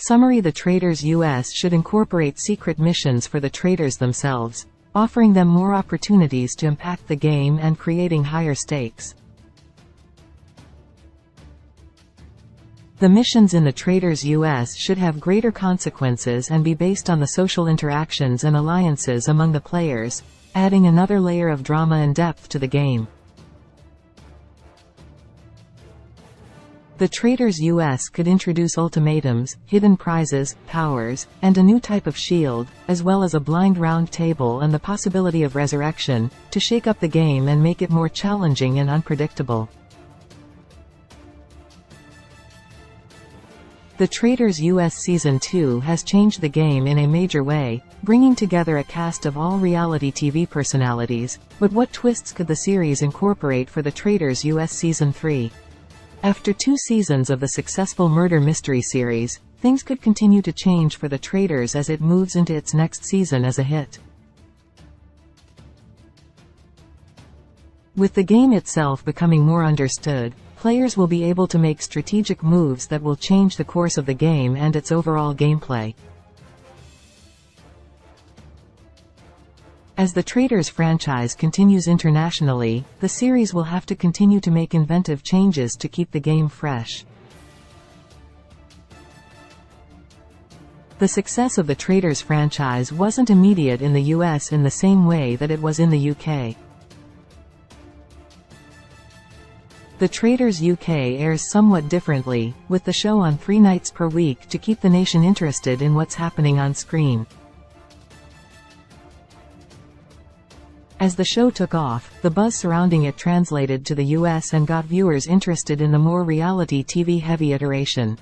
Summary: the Traitors US should incorporate secret missions for the traitors themselves, offering them more opportunities to impact the game and creating higher stakes. The missions in the Traitors US should have greater consequences and be based on the social interactions and alliances among the players, adding another layer of drama and depth to the game. The Traitors US could introduce ultimatums, hidden prizes, powers, and a new type of shield, as well as a blind round table and the possibility of resurrection, to shake up the game and make it more challenging and unpredictable. The Traitors US Season 2 has changed the game in a major way, bringing together a cast of all reality TV personalities, but what twists could the series incorporate for the Traitors US Season 3? After 2 seasons of the successful murder mystery series, things could continue to change for the Traitors as it moves into its next season as a hit. With the game itself becoming more understood, players will be able to make strategic moves that will change the course of the game and its overall gameplay. As the Traitors franchise continues internationally, the series will have to continue to make inventive changes to keep the game fresh. The success of the Traitors franchise wasn't immediate in the US in the same way that it was in the UK. The Traitors UK airs somewhat differently, with the show on 3 nights per week to keep the nation interested in what's happening on screen. As the show took off, the buzz surrounding it translated to the US and got viewers interested in the more reality TV-heavy iteration.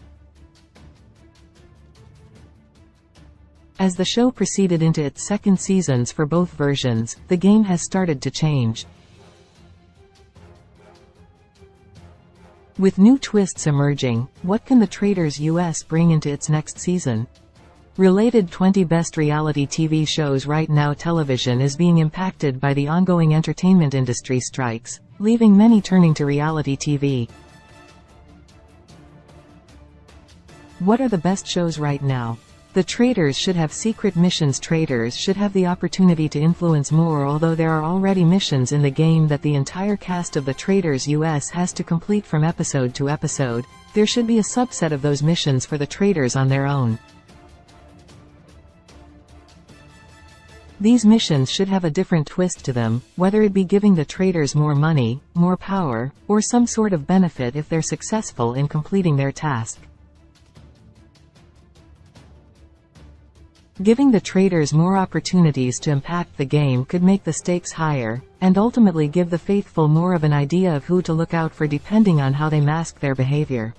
As the show proceeded into its second seasons for both versions, the game has started to change. With new twists emerging, what can the Traitors US bring into its next season? Related 20 best reality TV shows. Right now television is being impacted by the ongoing entertainment industry strikes, leaving many turning to reality TV. What are the best shows right now? The Traitors should have secret missions. Traitors should have the opportunity to influence more. Although there are already missions in the game that the entire cast of the Traitors US has to complete from episode to episode, there should be a subset of those missions for the Traitors on their own. These missions should have a different twist to them, whether it be giving the Traitors more money, more power, or some sort of benefit if they're successful in completing their task. Giving the Traitors more opportunities to impact the game could make the stakes higher, and ultimately give the faithful more of an idea of who to look out for depending on how they mask their behavior.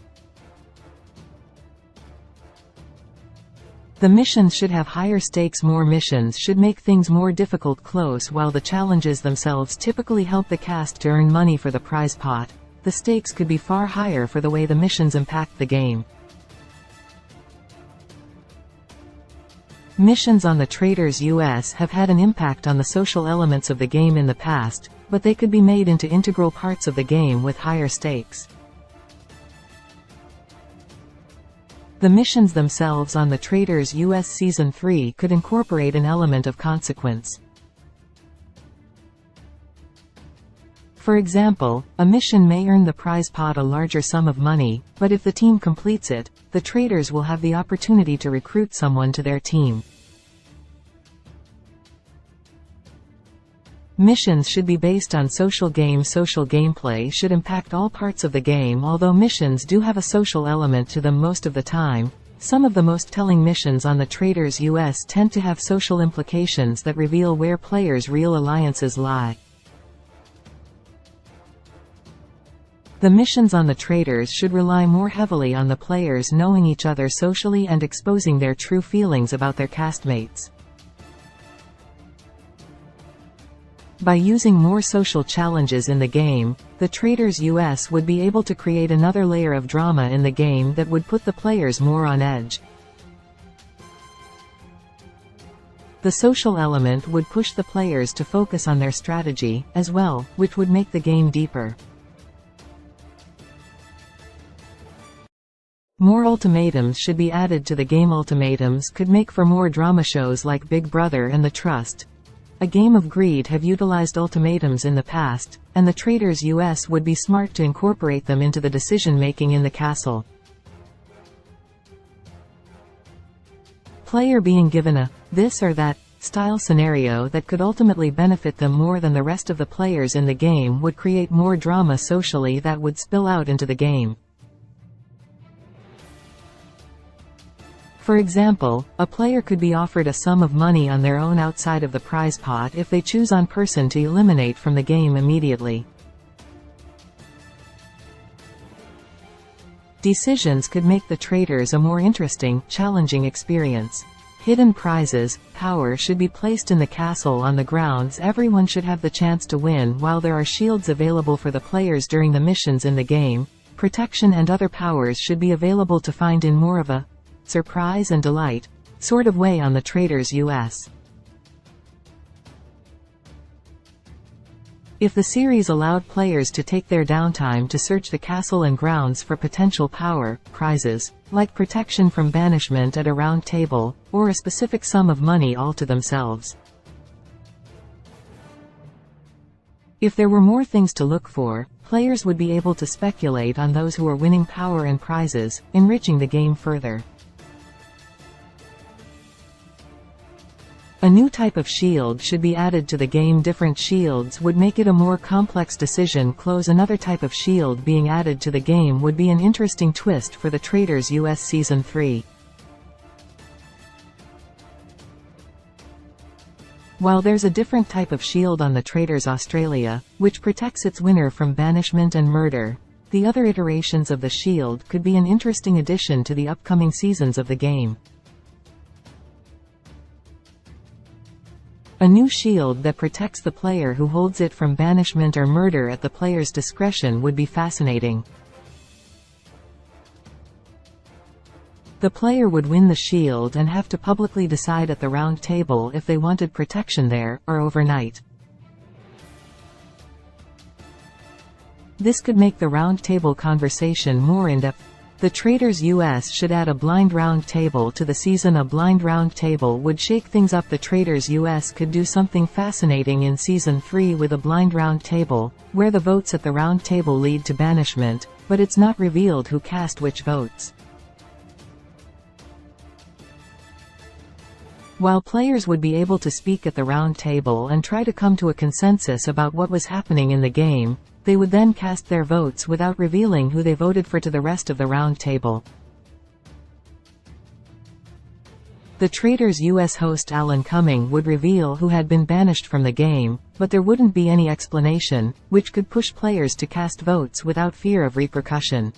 The missions should have higher stakes. More missions should make things more difficult close. While the challenges themselves typically help the cast to earn money for the prize pot, the stakes could be far higher for the way the missions impact the game. Missions on the Traitors US have had an impact on the social elements of the game in the past, but they could be made into integral parts of the game with higher stakes. The missions themselves on the Traitors US Season 3 could incorporate an element of consequence. For example, a mission may earn the prize pot a larger sum of money, but if the team completes it, the Traitors will have the opportunity to recruit someone to their team. Missions should be based on social game. Social gameplay should impact all parts of the game. Although missions do have a social element to them most of the time, some of the most telling missions on the Traitors US tend to have social implications that reveal where players' real alliances lie. The missions on the Traitors should rely more heavily on the players knowing each other socially and exposing their true feelings about their castmates. By using more social challenges in the game, the Traitors US would be able to create another layer of drama in the game that would put the players more on edge. The social element would push the players to focus on their strategy, as well, which would make the game deeper. More ultimatums should be added to the game. Ultimatums could make for more drama shows like Big Brother and The Trust. A Game of Greed have utilized ultimatums in the past, and the Traitors US would be smart to incorporate them into the decision-making in the castle. Player being given a this or that style scenario that could ultimately benefit them more than the rest of the players in the game would create more drama socially that would spill out into the game. For example, a player could be offered a sum of money on their own outside of the prize pot if they choose one person to eliminate from the game immediately. Decisions could make the Traitors a more interesting, challenging experience. Hidden prizes, power should be placed in the castle on the grounds everyone should have the chance to win, while there are shields available for the players during the missions in the game. Protection and other powers should be available to find in more of a surprise and delight sort of way on the Traitors US. If the series allowed players to take their downtime to search the castle and grounds for potential power prizes, like protection from banishment at a round table, or a specific sum of money all to themselves. If there were more things to look for, players would be able to speculate on those who are winning power and prizes, enriching the game further. A new type of shield should be added to the game. Different shields would make it a more complex decision. Another type of shield being added to the game would be an interesting twist for the Traitors US Season 3. While there's a different type of shield on the Traitors Australia, which protects its winner from banishment and murder, the other iterations of the shield could be an interesting addition to the upcoming seasons of the game. A new shield that protects the player who holds it from banishment or murder at the player's discretion would be fascinating. The player would win the shield and have to publicly decide at the round table if they wanted protection there, or overnight. This could make the round table conversation more in-depth. The Traitors US should add a blind round table to the season. A blind round table would shake things up. The Traitors US could do something fascinating in Season 3 with a blind round table, where the votes at the round table lead to banishment, but it's not revealed who cast which votes. While players would be able to speak at the round table and try to come to a consensus about what was happening in the game, they would then cast their votes without revealing who they voted for to the rest of the round table. The Traitors US host Alan Cumming would reveal who had been banished from the game, but there wouldn't be any explanation, which could push players to cast votes without fear of repercussion.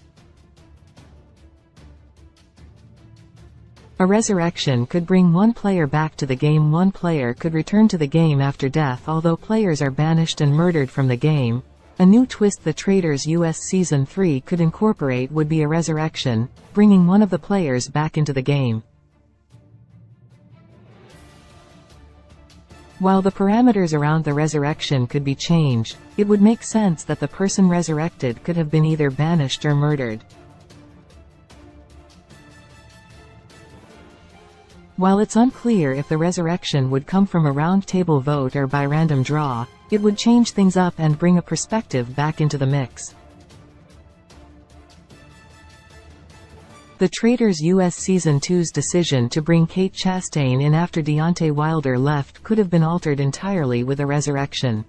A resurrection could bring one player back to the game. One player could return to the game after death, although players are banished and murdered from the game. A new twist the Traitors US Season 3 could incorporate would be a resurrection, bringing one of the players back into the game. While the parameters around the resurrection could be changed, it would make sense that the person resurrected could have been either banished or murdered. While it's unclear if the resurrection would come from a round table vote or by random draw, it would change things up and bring a perspective back into the mix. The Traitors US Season 2's decision to bring Kate Chastain in after Deontay Wilder left could have been altered entirely with a resurrection.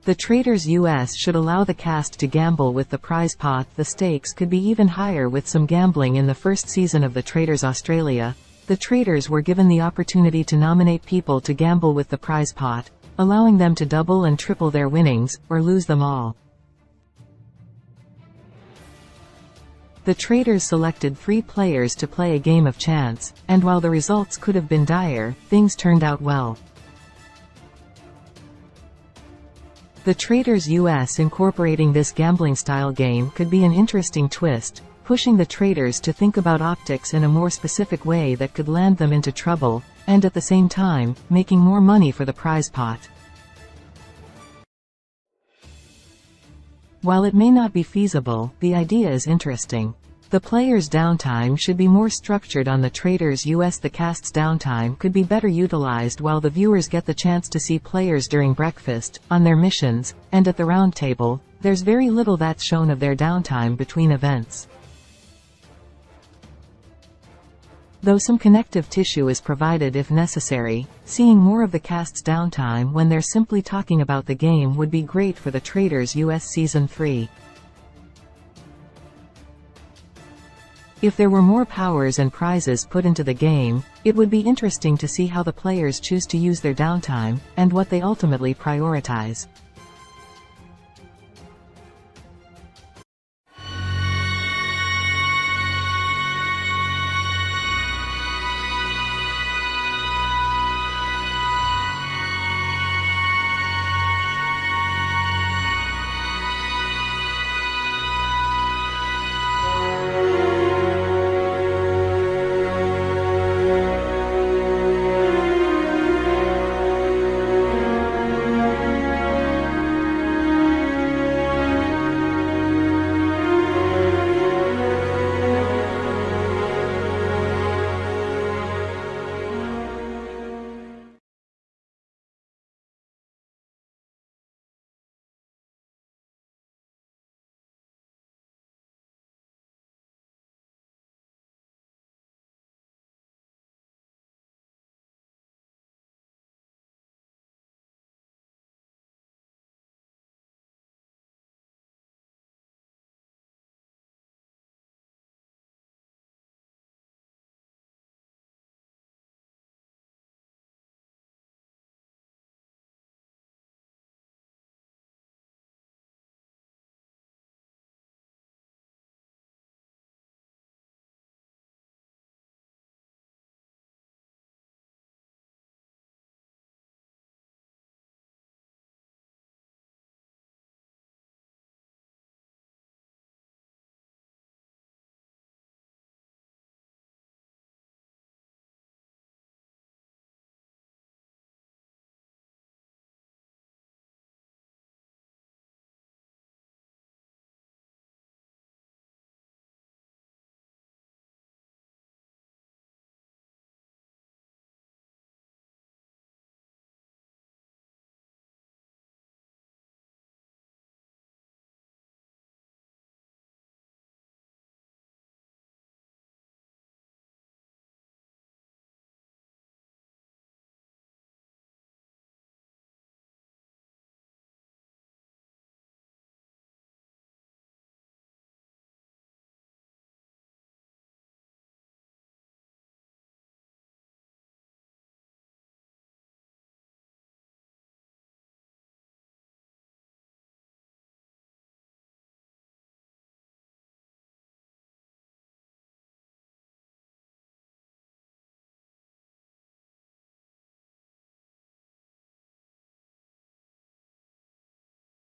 The Traitors US should allow the cast to gamble with the prize pot. The stakes could be even higher with some gambling. In the first season of The Traitors Australia, the Traitors were given the opportunity to nominate people to gamble with the prize pot, allowing them to double and triple their winnings, or lose them all. The Traitors selected 3 players to play a game of chance, and while the results could have been dire, things turned out well. The Traitors US incorporating this gambling-style game could be an interesting twist, pushing the Traitors to think about optics in a more specific way that could land them into trouble, and at the same time, making more money for the prize pot. While it may not be feasible, the idea is interesting. The player's downtime should be more structured on the Traitors US. The cast's downtime could be better utilized while the viewers get the chance to see players during breakfast, on their missions, and at the round table. There's very little that's shown of their downtime between events. Though some connective tissue is provided if necessary, seeing more of the cast's downtime when they're simply talking about the game would be great for the Traitors US Season 3. If there were more powers and prizes put into the game, it would be interesting to see how the players choose to use their downtime, and what they ultimately prioritize.